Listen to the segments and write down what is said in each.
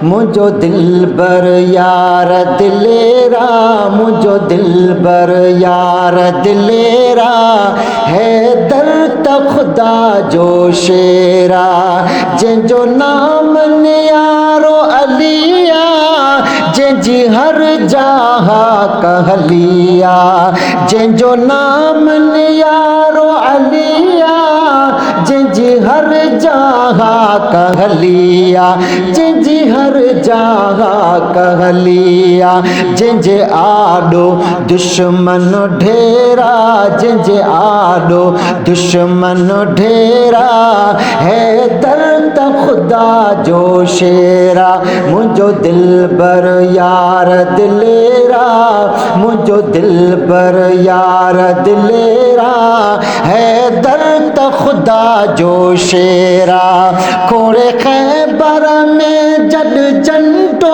मुझो दिलबर यार दिलेरा, मुझो दिलबर यार दिलेरा, है दर्द खुदा जो शेरा, जंहिंजो नाम नियारो अलिया, जंहिंजी हर जहा कहलिया, जंहिंजो नाम नियारो अलिया, जंहिंजी हर जहा कहलिया, जंहिंजी हर जहा कहलिया, जंहिंजे आॾो दुश्मन ढेरा, जंहिंजे आॾो दुश्मन ढेरा, है दर्द खुदा जो शेरा, मुझो दिलबर यार दिलेरा, मुझो दिलबर यार दिलेरा, है दर्द खुदा जो शेरा, खोड़े खैबर में जड जंडो,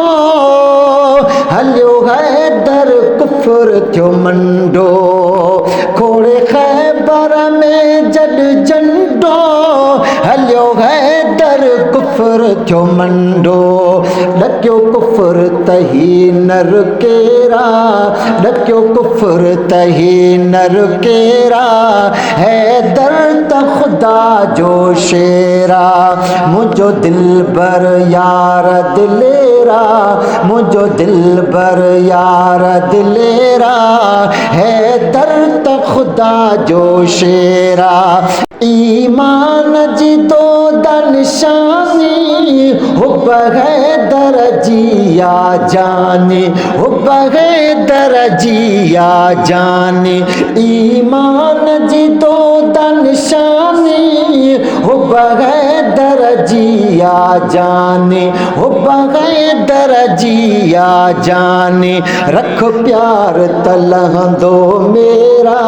हलियो हैदर कुफर थियो मंडो, खोड़े खैबर में जड जंडो, हलियो हैदर कुफर थियो मंडो, ॾकियो कुफर तही नर केरा, ॾकियो कुफर तही नर केरा, है दर्द खुदा जो शेरा, मुझो दिलबर यार दिलेरा, मुझो दिलबर यार दिलेरा, है दर्द खुदा जो शेरा, ईमान जी दो निशानी, हुब हैदर जिया जाने, हुब हैदर जिया जाने, ईमान जी दो निशानी, हुब हैदर जिया जाने, हुब हैदर जिया जाने, रख प्यार तलहंदो मेरा,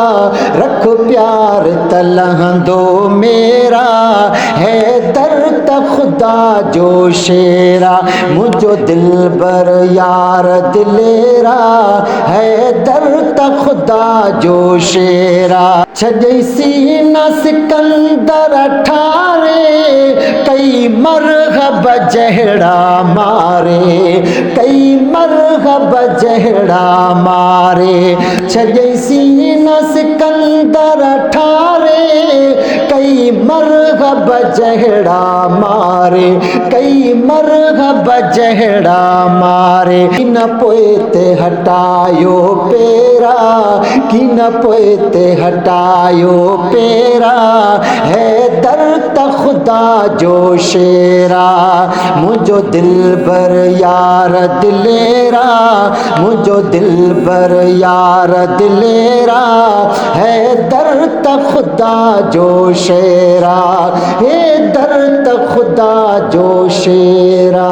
रख प्यार तलहंदो मेरा, है दर्द खुदा जो शेरा, मुझो दिलबर यार दिलेरा, है दर्द खुदा जो शेरा, छजई सीना सिकंदर ठारे, कई मरहब जहड़ा मारे, कई मरहब जहड़ा मारे, छजई सीना सिकंदर ठारे, कई मरहब जहड़ा मारे, कई मरहब जहड़ा मारे, कि न पोते हटायो पेरा, कि न पोते हटायो पेरा, है दर्द खुदा जो शेरा, मुझो दिलबर यार दिलेरा, मुझो दिलबर यार दिलेरा, है दर्द खुदा जो शेरा, है दर्द खुदा जो शेरा।